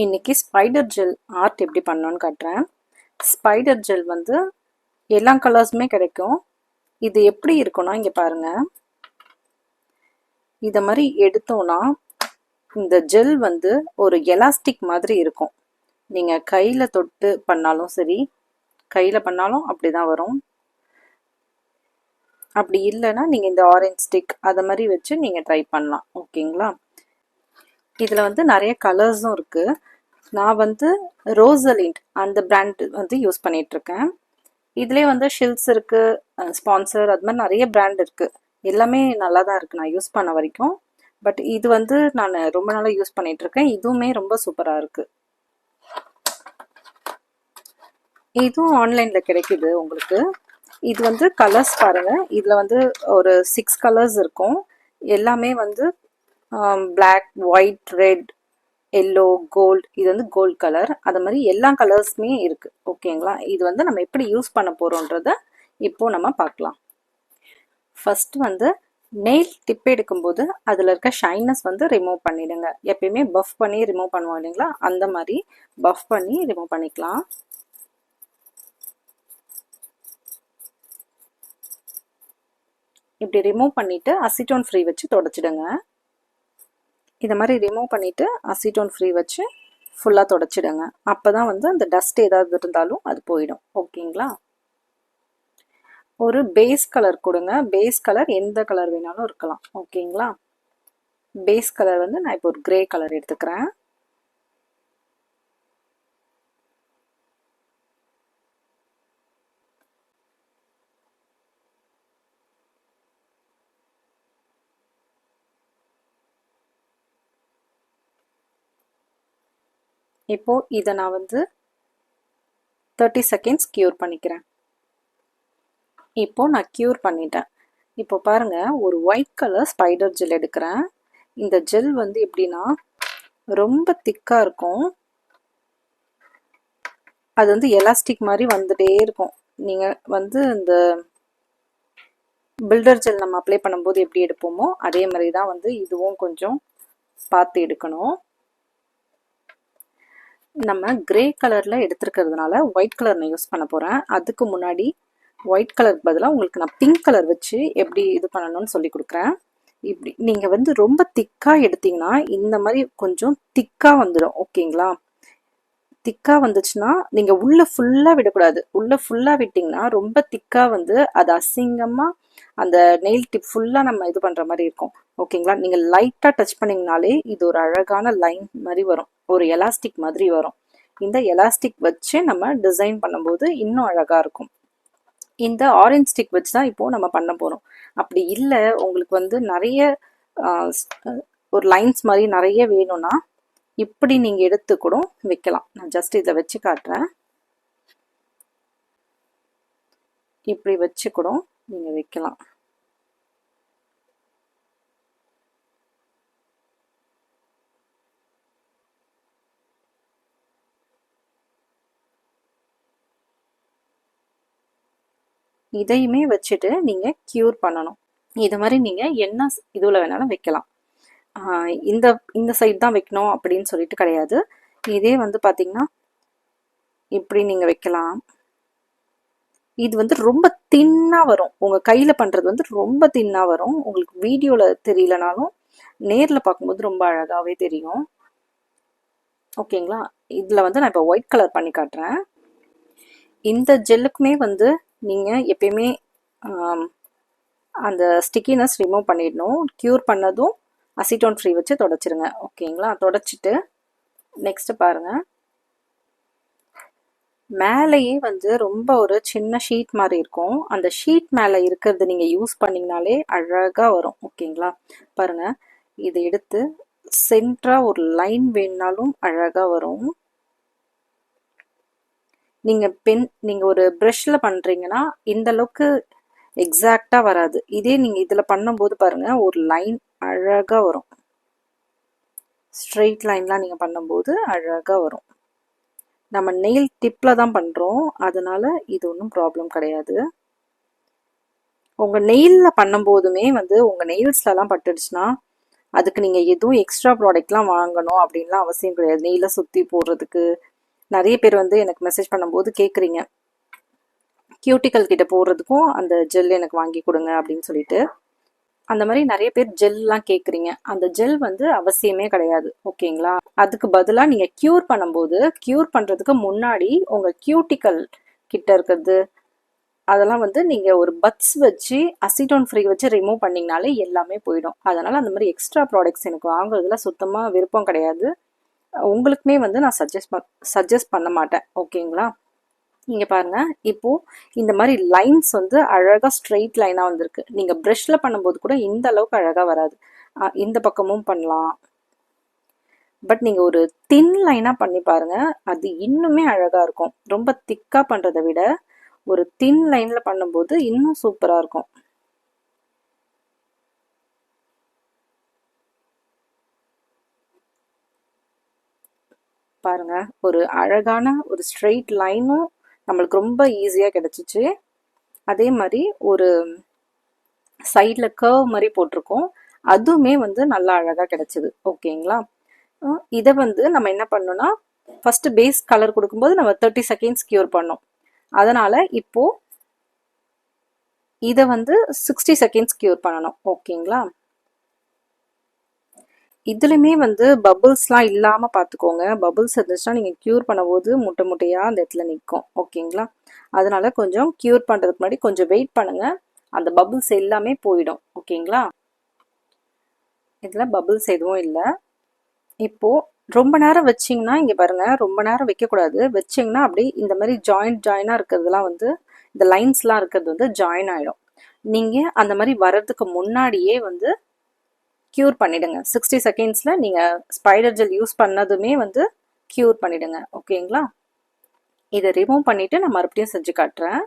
இன்னைக்கு spider gel art எப்படி பண்ணணும்னு காட்டுறேன். ஸ்பைடர் ஜெல் வந்து எல்லா கலர்ஸுமே கிடைக்கும். இது எப்படி இருக்கும்னா, இங்கே பாருங்க, இதை மாதிரி எடுத்தோம்னா இந்த ஜெல் வந்து ஒரு எலாஸ்டிக் மாதிரி இருக்கும். நீங்கள் கையில் தொட்டு பண்ணாலும் சரி, கையில் பண்ணாலும் அப்படி தான் வரும். அப்படி இல்லைன்னா நீங்கள் இந்த ஆரஞ்ச் ஸ்டிக் அதை மாதிரி வச்சு நீங்கள் ட்ரை பண்ணலாம். ஓகேங்களா? இதில் வந்து நிறைய கலர்ஸும் இருக்குது. நான் வந்து ரோசலிண்ட் அந்த பிராண்ட் வந்து யூஸ் பண்ணிகிட்ருக்கேன். இதுலேயே வந்து ஷில்ஸ் இருக்குது, ஸ்பான்சர், அது மாதிரி நிறைய பிராண்ட் இருக்குது. எல்லாமே நல்லா தான் இருக்குது நான் யூஸ் பண்ண வரைக்கும். பட் இது வந்து நான் ரொம்ப நாளாக யூஸ் பண்ணிகிட்ருக்கேன். இதுவுமே ரொம்ப சூப்பராக இருக்குது. இதுவும் ஆன்லைனில் கிடைக்குது உங்களுக்கு. இது வந்து கலர்ஸ் பாருங்கள். இதில் வந்து ஒரு 6 கலர்ஸ் இருக்கும். எல்லாமே வந்து black, white, red, yellow, gold. இது வந்து கோல்டு கலர். அது மாதிரி எல்லா கலர்ஸுமே இருக்குது. ஓகேங்களா? இது வந்து நம்ம எப்படி யூஸ் பண்ண போகிறோன்றத இப்போ நம்ம பார்க்கலாம். ஃபர்ஸ்ட் வந்து நெயில் டிப் எடுக்கும்போது அதில் இருக்க ஷைனஸ் வந்து ரிமூவ் பண்ணிடுங்க. எப்பயுமே பஃப் பண்ணி ரிமூவ் பண்ணுவோம் இல்லைங்களா, அந்த மாதிரி பஃப் பண்ணி ரிமூவ் பண்ணிக்கலாம். இப்படி ரிமூவ் பண்ணிவிட்டு அசிட்டோன் ஃப்ரீ வச்சு தொடச்சிடுங்க. இதை மாதிரி ரிமூவ் பண்ணிவிட்டு அசிட்டோன் ஃப்ரீ வச்சு ஃபுல்லாக தொடச்சிடுங்க. அப்போ தான் வந்து அந்த டஸ்ட் ஏதாவது இருந்தாலும் அது போயிடும். ஓகேங்களா? ஒரு பேஸ் கலர் கொடுங்க. பேஸ் கலர் எந்த கலர் வேணாலும் இருக்கலாம். ஓகேங்களா? பேஸ் கலர் வந்து நான் இப்போ ஒரு கிரே கலர் எடுத்துக்கிறேன். இப்போ இதை நான் வந்து 30 செகண்ட்ஸ் க்யூர் பண்ணிக்கிறேன். இப்போ நான் க்யூர் பண்ணிட்டேன். இப்போ பாருங்க, ஒரு ஒயிட் கலர் ஸ்பைடர் ஜெல் எடுக்கிறேன். இந்த ஜெல் வந்து எப்படின்னா ரொம்ப திக்காக இருக்கும். அது வந்து எலாஸ்டிக் மாதிரி வந்துட்டே இருக்கும். நீங்கள் வந்து இந்த பில்டர் ஜெல் நம்ம அப்ளை பண்ணும்போது எப்படி எடுப்போமோ அதே மாதிரி தான் வந்து இதுவும் கொஞ்சம் பார்த்து எடுக்கணும். நம்ம கிரே கலரில் எடுத்துருக்கிறதுனால ஒயிட் கலர் நான் யூஸ் பண்ண போகிறேன். அதுக்கு முன்னாடி ஒயிட் கலருக்கு பதிலாக உங்களுக்கு நான் பிங்க் கலர் வச்சு எப்படி இது பண்ணணும்னு சொல்லி கொடுக்குறேன். இப்படி நீங்கள் வந்து ரொம்ப திக்காக எடுத்தீங்கன்னா இந்த மாதிரி கொஞ்சம் திக்காக வந்துடும். ஓகேங்களா? திக்காக வந்துச்சுன்னா நீங்கள் உள்ளே ஃபுல்லாக விடக்கூடாது. உள்ளே ஃபுல்லாக விட்டிங்கன்னா ரொம்ப திக்காக வந்து அது அசிங்கமாக அந்த நெயில் டிப் ஃபுல்லாக நம்ம இது பண்ணுற மாதிரி இருக்கும். ஓகேங்களா? நீங்கள் லைட்டாக டச் பண்ணிங்கனாலே இது ஒரு அழகான லைன் மாதிரி வரும், ஒரு எலாஸ்டிக் மாதிரி வரும். இந்த எலாஸ்டிக் வச்சு நம்ம டிசைன் பண்ணும்போது இன்னும் அழகாக இருக்கும். இந்த ஆரஞ்ச் ஸ்டிக் வச்சு தான் இப்போது நம்ம பண்ண போகிறோம். அப்படி இல்லை உங்களுக்கு வந்து நிறைய ஒரு லைன்ஸ் மாதிரி நிறைய வேணும்னா இப்படி நீங்கள் எடுத்து கூட வைக்கலாம். நான் ஜஸ்ட் இதை வச்சு காட்டுறேன். இப்படி வச்சு கூட நீங்கள் வைக்கலாம். இதையுமே வச்சுட்டு நீங்கள் க்யூர் பண்ணணும். இது மாதிரி நீங்கள் என்ன இதுவில் வேணாலும் வைக்கலாம். இந்த இந்த சைட் தான் வைக்கணும் அப்படின்னு சொல்லிட்டு கிடையாது. இதே வந்து பார்த்தீங்கன்னா இப்படி நீங்கள் வைக்கலாம். இது வந்து ரொம்ப தின்னாக வரும். உங்கள் கையில் பண்ணுறது வந்து ரொம்ப தின்னாக வரும். உங்களுக்கு வீடியோவில் தெரியலனாலும் நேரில் பார்க்கும்போது ரொம்ப அழகாகவே தெரியும். ஓகேங்களா? இதில் வந்து நான் இப்போ ஒயிட் கலர் பண்ணி காட்டுறேன். இந்த ஜெல்லுக்குமே வந்து நீங்கள் எப்பயுமே அந்த ஸ்டிக்கினஸ் ரிமூவ் பண்ணிடணும். க்யூர் பண்ணதும் அசிட்டோன் ஃப்ரீ வச்சு தொடச்சிருங்க. ஓகேங்களா? தொடச்சிட்டு நெக்ஸ்ட்டு பாருங்கள், மேலேயே வந்து ரொம்ப ஒரு சின்ன ஷீட் மாதிரி இருக்கும். அந்த ஷீட் மேலே இருக்கிறது நீங்கள் யூஸ் பண்ணிங்கனாலே அழகாக வரும். ஓகேங்களா? பாருங்கள், இதை எடுத்து சென்டராக ஒரு லைன் வேணுனாலும் அழகாக வரும். நீங்கள் ஒரு ப்ரஷ்ல பண்ணுறீங்கன்னா இந்த அளவுக்கு எக்ஸாக்டாக வராது. இதே நீங்கள் இதில் பண்ணும்போது பாருங்கள், ஒரு லைன் அழகாக வரும். ஸ்ட்ரெயிட் லைன்லாம் நீங்கள் பண்ணும்போது அழகாக வரும். நம்ம நெயில் டிப்பில் தான் பண்ணுறோம், அதனால இது ஒன்றும் ப்ராப்ளம் கிடையாது. உங்கள் நெயிலில் பண்ணும்போதுமே வந்து உங்கள் நெயில்ஸ்லலாம் பட்டுடுச்சுன்னா அதுக்கு நீங்கள் எதுவும் எக்ஸ்ட்ரா ப்ராடக்ட்லாம் வாங்கணும் அப்படின்லாம் அவசியம் கிடையாது. நெய்ல சுற்றி போடுறதுக்கு நிறைய பேர் வந்து எனக்கு மெசேஜ் பண்ணும்போது கேட்குறீங்க, கியூட்டிக்கல் கிட்ட போடுறதுக்கும் அந்த ஜெல் எனக்கு வாங்கி கொடுங்க அப்படின்னு சொல்லிட்டு. அந்த மாதிரி நிறைய பேர் ஜெல்லாம் கேட்குறீங்க. அந்த ஜெல் வந்து அவசியமே கிடையாது, ஓகேங்களா? அதுக்கு பதிலாக நீங்கள் க்யூர் பண்ணும்போது, க்யூர் பண்ணுறதுக்கு முன்னாடி உங்கள் கியூட்டிக்கல் கிட்ட இருக்கிறது அதெல்லாம் வந்து நீங்கள் ஒரு பட்ஸ் வச்சு அசிட்டோன் ஃப்ரீ வச்சு ரிமூவ் பண்ணிங்கனாலே எல்லாமே போயிடும். அதனால் அந்த மாதிரி எக்ஸ்ட்ரா ப்ராடக்ட்ஸ் எனக்கு வாங்குறதுல சுத்தமாக விருப்பம் கிடையாது. உங்களுக்குமே வந்து நான் சஜஸ்ட் பண்ண மாட்டேன், ஓகேங்களா? இங்கே பாருங்க, இப்போ இந்த மாதிரி லைன்ஸ் வந்து அழகாக ஸ்ட்ரெயிட் லைனாக வந்திருக்கு. நீங்கள் ப்ரஷ்ல பண்ணும்போது கூட இந்த அளவுக்கு அழகாக வராது. இந்த பக்கமும் பண்ணலாம், பட் நீங்கள் ஒரு தின் லைனாக பண்ணி பாருங்க, அது இன்னுமே அழகாக இருக்கும். ரொம்ப திக்காக பண்ணுறதை விட ஒரு தின் லைனில் பண்ணும்போது இன்னும் சூப்பராக இருக்கும். பாருங்க, ஒரு அழகான ஒரு ஸ்ட்ரெயிட் லைனும் நம்மளுக்கு ரொம்ப ஈஸியாக கிடச்சிச்சு. அதே மாதிரி ஒரு சைடில் கர்வ் மாதிரி போட்டிருக்கோம், அதுவுமே வந்து நல்லா அழகாக கிடச்சிது, ஓகேங்களா? இதை வந்து நம்ம என்ன பண்ணோம்னா, ஃபர்ஸ்ட் பேஸ் கலர் கொடுக்கும்போது நம்ம 30 செகண்ட்ஸ் கியூர் பண்ணோம். அதனால் இப்போது இதை வந்து 60 செகண்ட்ஸ் கியூர் பண்ணணும், ஓகேங்களா? இதுலையுமே வந்து பபுள்ஸ்லாம் இல்லாமல் பார்த்துக்கோங்க. பபுள்ஸ் இருந்துச்சுன்னா நீங்கள் க்யூர் பண்ணும்போது முட்டை முட்டையாக அந்த இடத்துல நிற்கும், ஓகேங்களா? அதனால கொஞ்சம் க்யூர் பண்ணுறதுக்கு முன்னாடி கொஞ்சம் வெயிட் பண்ணுங்கள், அந்த பபுள்ஸ் எல்லாமே போயிடும், ஓகேங்களா? இதில் பபுள்ஸ் எதுவும் இல்லை. இப்போது ரொம்ப நேரம் வச்சிங்கன்னா, இங்கே பாருங்கள், ரொம்ப நேரம் வைக்கக்கூடாது. வச்சிங்கன்னா அப்படி இந்த மாதிரி ஜாயினாக இருக்கிறதுலாம் வந்து, இந்த லைன்ஸ்லாம் இருக்கிறது வந்து ஜாயின் ஆகிடும். நீங்கள் அந்த மாதிரி வர்றதுக்கு முன்னாடியே வந்து க்யூர் பண்ணிடுங்க. 60 செகண்ட்ஸில் நீங்கள் ஸ்பைடர் ஜெல் யூஸ் பண்ணதுமே வந்து க்யூர் பண்ணிடுங்க, ஓகேங்களா? இதை ரிமூவ் பண்ணிவிட்டு நான் மறுபடியும் செஞ்சு காட்டுறேன்.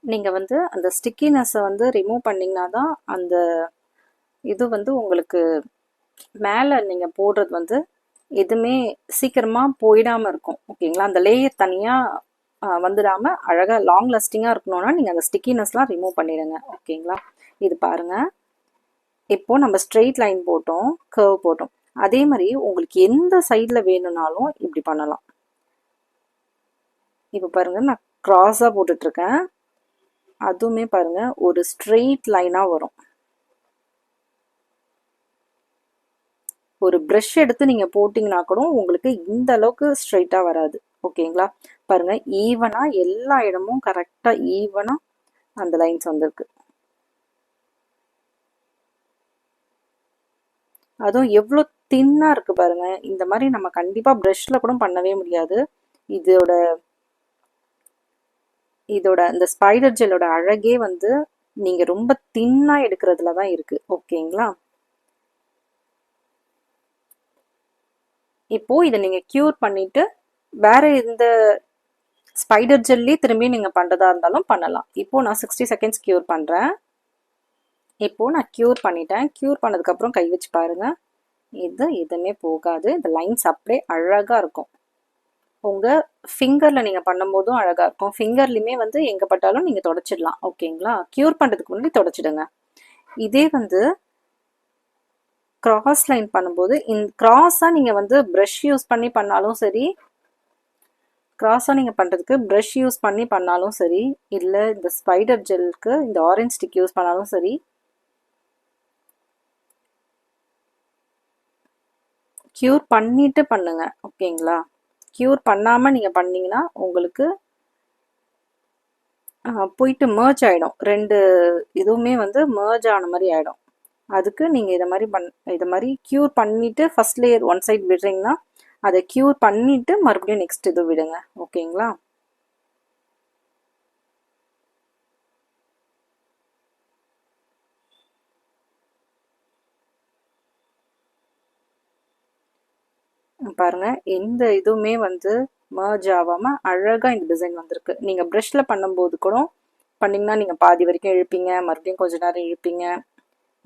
நீங்கள் வந்து அந்த ஸ்டிக்கினஸை வந்து ரிமூவ் பண்ணிங்கன்னா தான் அந்த இது வந்து உங்களுக்கு மேலே நீங்கள் போடுறது வந்து எதுவுமே சீக்கிரமாக போயிடாமல் இருக்கும், ஓகேங்களா? அந்த லேயர் தனியாக வந்துடாமல் அழகாக லாங் லாஸ்டிங்காக இருக்கணும்னா நீங்கள் அந்த ஸ்டிக்கினஸ்லாம் ரிமூவ் பண்ணிடுங்க, ஓகேங்களா? இது பாருங்கள், இப்போது நம்ம ஸ்ட்ரெயிட் லைன் போட்டோம், கர்வ் போட்டோம். அதே மாதிரி உங்களுக்கு எந்த சைடில் வேணும்னாலும் இப்படி பண்ணலாம். இப்போ பாருங்கள், நான் க்ராஸாக போட்டுட்ருக்கேன், அதுவுமே பாருங்கள் ஒரு ஸ்ட்ரெயிட் லைனாக வரும். ஒரு ப்ரஷ் எடுத்து நீங்கள் போட்டிங்கன்னா கூட உங்களுக்கு இந்த அளவுக்கு ஸ்ட்ரெயிட்டாக வராது, ஓகேங்களா? பாருங்கள், ஈவனாக எல்லா இடமும் கரெக்டாக ஈவனாக அந்த லைன்ஸ் வந்திருக்கு. அதுவும் எவ்வளோ தின்னாக இருக்குது பாருங்கள். இந்த மாதிரி நம்ம கண்டிப்பாக ப்ரஷ்ல கூட பண்ணவே முடியாது. இதோட இந்த ஸ்பைடர் ஜெல்லோட அழகே வந்து நீங்கள் ரொம்ப தின்னாக எடுக்கிறதுல தான் இருக்குது, ஓகேங்களா? இப்போது இதை நீங்கள் க்யூர் பண்ணிவிட்டு வேறு எந்த ஸ்பைடர் ஜெல்லி திரும்பி நீங்கள் பண்ணுறதா இருந்தாலும் பண்ணலாம். இப்போது நான் 60 செகண்ட்ஸ் க்யூர் பண்ணுறேன். இப்போது நான் க்யூர் பண்ணிட்டேன். க்யூர் பண்ணதுக்கப்புறம் கை வச்சு பாருங்கள், எதுவுமே போகாது. இந்த லைன்ஸ் அப்படியே அழகாக இருக்கும். உங்கள் ஃபிங்கரில் நீங்கள் பண்ணும்போதும் அழகாக இருக்கும். ஃபிங்கர்லையுமே வந்து எங்கே பட்டாலும் நீங்கள் தொடச்சிடலாம், ஓகேங்களா? க்யூர் பண்ணுறதுக்கு முன்னாடி தொடச்சிடுங்க. இதே வந்து கிராஸ் லைன் பண்ணும்போது கிராஸாக நீங்கள் வந்து ப்ரஷ் யூஸ் பண்ணி பண்ணாலும் சரி, கிராஸாக நீங்கள் பண்ணுறதுக்கு ப்ரஷ் யூஸ் பண்ணி பண்ணாலும் சரி, இல்லை இந்த ஸ்பைடர் ஜெல்லுக்கு இந்த ஆரஞ்ச் ஸ்டிக் யூஸ் பண்ணாலும் சரி, க்யூர் பண்ணிட்டு பண்ணுங்க, ஓகேங்களா? க்யூர் பண்ணாமல் நீங்கள் பண்ணிங்கன்னா உங்களுக்கு போயிட்டு மர்ஜ் ஆகிடும். ரெண்டு இதுவுமே வந்து மர்ஜ் ஆன மாதிரி ஆகிடும். அதுக்கு நீங்கள் இதை மாதிரி க்யூர் பண்ணிவிட்டு ஃபஸ்ட் லேயர் ஒன் சைட் விடுறீங்கன்னா அதை க்யூர் பண்ணிவிட்டு மறுபடியும் நெக்ஸ்ட் இது விடுங்க, ஓகேங்களா? பாருங்கள், எந்த இதுவுமே வந்து மர்ஜ் ஆகாமல் அழகாக இந்த டிசைன் வந்திருக்கு. நீங்கள் ப்ரஷில் பண்ணும்போது கூட பண்ணிங்கன்னா நீங்கள் பாதி வரைக்கும் இழுப்பீங்க, மறுபடியும் கொஞ்ச நேரம் இழுப்பீங்க,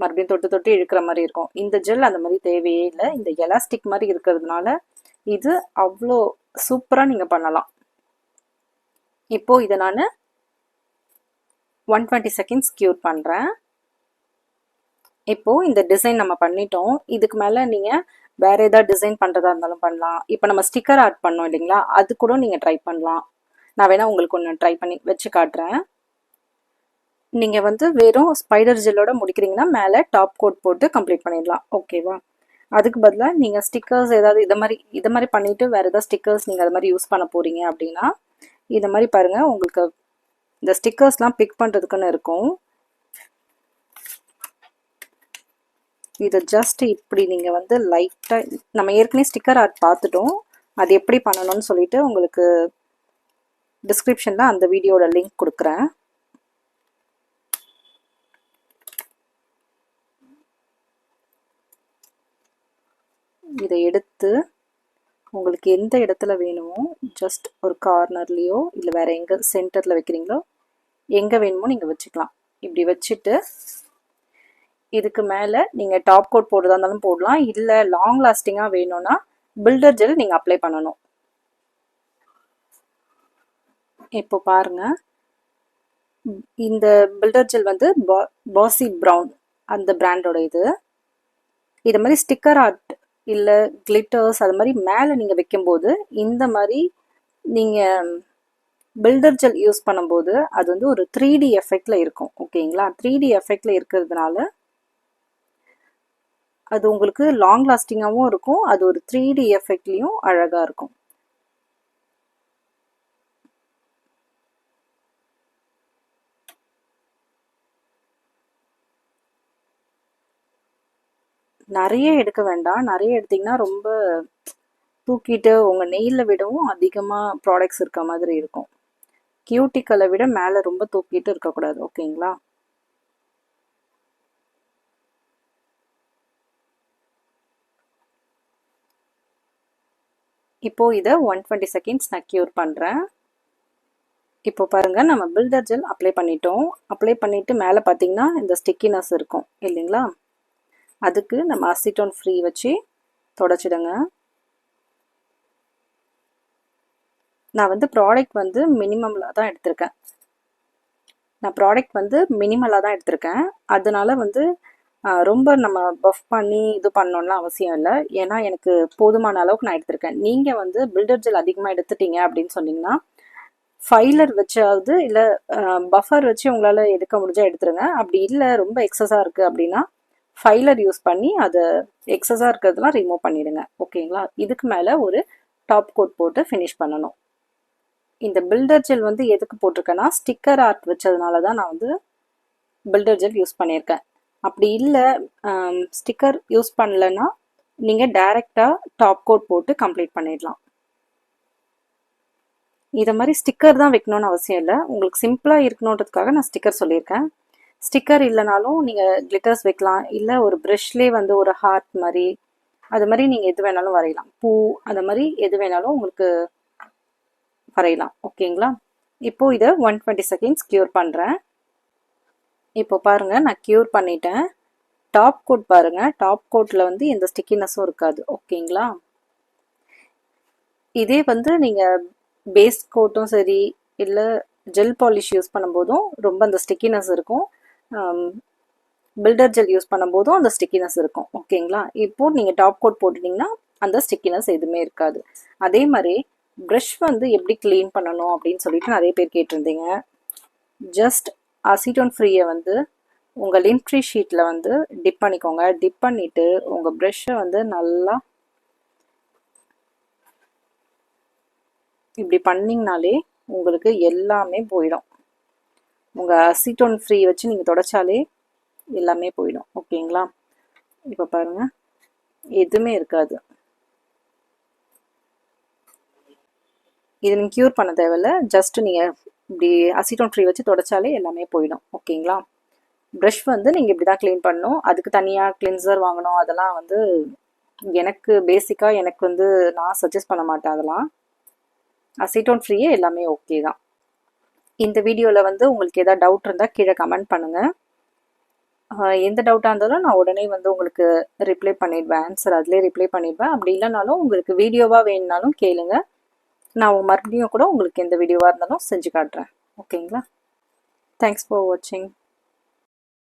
மறுபடியும் தொட்டு தொட்டு இழுக்கிற மாதிரி இருக்கும். இந்த ஜெல் அந்த மாதிரி தேவையே இல்லை. இந்த எலாஸ்டிக் மாதிரி இருக்கிறதுனால இது அவ்வளோ சூப்பராக நீங்கள் பண்ணலாம். இப்போது இதை நான் 120 செகண்ட்ஸ் க்யூர் பண்ணுறேன். இப்போது இந்த டிசைன் நம்ம பண்ணிட்டோம். இதுக்கு மேலே நீங்கள் வேறு ஏதாவது டிசைன் பண்ணுறதா இருந்தாலும் பண்ணலாம். இப்போ நம்ம ஸ்டிக்கர் ஆர்ட் பண்ணோம் இல்லைங்களா, அது கூட நீங்கள் ட்ரை பண்ணலாம். நான் வேணால் உங்களுக்கு ஒன்று ட்ரை பண்ணி வச்சு காட்டுறேன். நீங்கள் வந்து வெறும் ஸ்பைடர் ஜெல்லோட முடிக்கிறீங்கன்னா மேலே டாப் கோட் போட்டு கம்ப்ளீட் பண்ணிடலாம். ஓகேவா? அதுக்கு பதிலாக நீங்கள் ஸ்டிக்கர்ஸ் ஏதாவது இதை மாதிரி பண்ணிவிட்டு வேறு ஏதாவது ஸ்டிக்கர்ஸ் நீங்கள் அது மாதிரி யூஸ் பண்ண போகிறீங்க அப்படின்னா இதை மாதிரி பாருங்கள், உங்களுக்கு இந்த ஸ்டிக்கர்ஸ்லாம் பிக் பண்ணுறதுக்குன்னு இருக்கும். இதை ஜஸ்ட் இப்படி நீங்கள் வந்து லைட்டாக, நம்ம ஏற்கனவே ஸ்டிக்கர் ஆர்ட் பார்த்துட்டோம், அது எப்படி பண்ணணும்னு சொல்லிட்டு உங்களுக்கு டிஸ்கிரிப்ஷனில் அந்த வீடியோட லிங்க் கொடுக்குறேன். இதை எடுத்து உங்களுக்கு எந்த இடத்துல வேணுமோ ஜஸ்ட் ஒரு கார்னர்லேயோ இல்லை வேறு எங்கே சென்டரில் வைக்கிறீங்களோ எங்கே வேணுமோ நீங்கள் வச்சுக்கலாம். இப்படி வச்சுட்டு இதுக்கு மேலே நீங்கள் டாப் கோட் போடுறதா இருந்தாலும் போடலாம். இல்லை லாங் லாஸ்டிங்காக வேணும்னா பில்டர் ஜெல் நீங்கள் அப்ளை பண்ணணும். இப்போ பாருங்கள், இந்த பில்டர் ஜெல் வந்து பாசி ப்ரௌன் அந்த பிராண்டோட இது மாதிரி ஸ்டிக்கர் ஆர்ட் இல்லை கிளிட்டர்ஸ் அது மாதிரி மேலே நீங்கள் வைக்கும்போது இந்த மாதிரி நீங்கள் பில்டர் ஜெல் யூஸ் பண்ணும்போது அது வந்து ஒரு 3D எஃபெக்டில் இருக்கும். ஓகேங்களா? 3D எஃபெக்டில் இருக்கிறதுனால அது உங்களுக்கு லாங் லாஸ்டிங்காகவும் இருக்கும், அது ஒரு 3D எஃபெக்ட்லேயும் அழகாக இருக்கும். நிறைய எடுக்க வேண்டாம். நிறைய எடுத்திங்கன்னா ரொம்ப தூக்கிட்டு உங்கள் நெயிலில் விடவும் அதிகமாக ப்ராடக்ட்ஸ் இருக்க மாதிரி இருக்கும். கியூட்டிக்கலை விட மேலே ரொம்ப தூக்கிட்டு இருக்கக்கூடாது. ஓகேங்களா? இப்போது இதை 120 செகண்ட்ஸ் நான் க்யூர் பண்ணுறேன். இப்போ பாருங்கள், நம்ம பில்டர் ஜெல் அப்ளை பண்ணிட்டோம். அப்ளை பண்ணிவிட்டு மேலே பார்த்தீங்கன்னா இந்த ஸ்டிக்கினஸ் இருக்கும் இல்லைங்களா, அதுக்கு நம்ம அசிட்டோன் ஃப்ரீ வச்சு தொடச்சிடுங்க. நான் வந்து ப்ராடக்ட் வந்து மினிமமில் தான் எடுத்திருக்கேன். அதனால வந்து ரொம்ப நம்ம பஃப் பண்ணி இது பண்ணணும்லாம் அவசியம் இல்லை. ஏன்னா எனக்கு போதுமான அளவுக்கு நான் எடுத்திருக்கேன். நீங்கள் வந்து பில்டர் ஜெல் அதிகமாக எடுத்துட்டீங்க அப்படின்னு சொன்னீங்கன்னா ஃபைலர் வச்சாவது இல்லை பஃபர் வச்சு உங்களால் எடுக்க முடிஞ்சால் எடுத்துருங்க. அப்படி இல்லை ரொம்ப எக்ஸஸாக இருக்குது அப்படின்னா ஃபைலர் யூஸ் பண்ணி அதை எக்ஸஸாக இருக்கிறதுலாம் ரிமூவ் பண்ணிடுங்க. ஓகேங்களா? இதுக்கு மேலே ஒரு டாப் கோட் போட்டு ஃபினிஷ் பண்ணணும். இந்த பில்டர் ஜெல் வந்து எதுக்கு போட்டிருக்கேன்னா ஸ்டிக்கர் ஆர்ட் வச்சதுனால தான் நான் வந்து பில்டர் ஜெல் யூஸ் பண்ணியிருக்கேன். அப்படி இல்லை ஸ்டிக்கர் யூஸ் பண்ணலைன்னா நீங்கள் டைரெக்டாக டாப் கோட் போட்டு கம்ப்ளீட் பண்ணிடலாம். இதை மாதிரி ஸ்டிக்கர் தான் வைக்கணும்னு அவசியம் இல்லை. உங்களுக்கு சிம்பிளாக இருக்கணுன்றதுக்காக நான் ஸ்டிக்கர் சொல்லியிருக்கேன். ஸ்டிக்கர் இல்லைனாலும் நீங்கள் கிளிட்டர்ஸ் வைக்கலாம். இல்லை ஒரு ப்ரஷ்லேயே வந்து ஒரு ஹார்ட் மாதிரி அது மாதிரி நீங்கள் எது வேணாலும் வரையலாம். பூ அந்த மாதிரி எது வேணாலும் உங்களுக்கு வரையலாம். ஓகேங்களா? இப்போது இதை 120 செகண்ட்ஸ் க்யூர் பண்ணுறேன். இப்போ பாருங்கள், நான் க்யூர் பண்ணிட்டேன். டாப் கோட் பாருங்கள், டாப் கோட்டில் வந்து எந்த ஸ்டிக்கினஸும் இருக்காது. ஓகேங்களா? இதே வந்து நீங்கள் பேஸ் கோட்டும் சரி இல்லை ஜெல் பாலிஷ் யூஸ் பண்ணும்போதும் ரொம்ப அந்த ஸ்டிக்கினஸ் இருக்கும். பில்டர் ஜெல் யூஸ் பண்ணும்போதும் அந்த ஸ்டிக்கினஸ் இருக்கும். ஓகேங்களா? இப்போது நீங்கள் டாப் கோட் போட்டுட்டிங்கன்னா அந்த ஸ்டிக்கினஸ் எதுவுமே இருக்காது. அதே மாதிரி ப்ரஷ் வந்து எப்படி க்ளீன் பண்ணணும் அப்படின்னு சொல்லிட்டு நிறைய பேர் கேட்டிருந்தீங்க. ஜஸ்ட் அசிட்டோன் ஃப்ரீயை வந்து உங்கள் லிம்ட்ரி ஷீட்டில் வந்து டிப் பண்ணிக்கோங்க. டிப் பண்ணிவிட்டு உங்கள் ப்ரஷ்ஷை வந்து நல்லா இப்படி பண்ணிங்கனாலே உங்களுக்கு எல்லாமே போயிடும். உங்கள் அசிட்டோன் ஃப்ரீ வச்சு நீங்கள் தொடச்சாலே எல்லாமே போயிடும். ஓகேங்களா? இப்போ பாருங்கள், எதுவுமே இருக்காது. இது நீங்கள் க்யூர் பண்ண தேவையில்லை. ஜஸ்ட்டு நீங்கள் இப்படி அசிட்டோன் ஃப்ரீ வச்சு தொடச்சாலே எல்லாமே போயிடும். ஓகேங்களா? ப்ரஷ் வந்து நீங்கள் இப்படி தான் க்ளீன் பண்ணணும். அதுக்கு தனியாக கிளென்சர் வாங்கணும். அதெல்லாம் வந்து எனக்கு பேசிக்காக எனக்கு வந்து நான் சஜஸ்ட் பண்ண மாட்டேன். அதெல்லாம் அசிட்டோன் ஃப்ரீயே எல்லாமே ஓகே தான். இந்த வீடியோவில் வந்து உங்களுக்கு எதாவது டவுட் இருந்தால் கீழே கமெண்ட் பண்ணுங்கள். எந்த டவுட்டாக இருந்தாலும் நான் உடனே வந்து உங்களுக்கு ரிப்ளை பண்ணிடுவேன். ஆன்சர் அதிலே ரிப்ளை பண்ணிடுவேன். அப்படி இல்லைனாலும் உங்களுக்கு வீடியோவாக வேணுனாலும் கேளுங்க. நான் மறுபடியும் கூட உங்களுக்கு எந்த வீடியோவாக இருந்தாலும் செஞ்சு காட்டுறேன். ஓகேங்களா? தேங்க்ஸ் ஃபார் வாட்சிங்.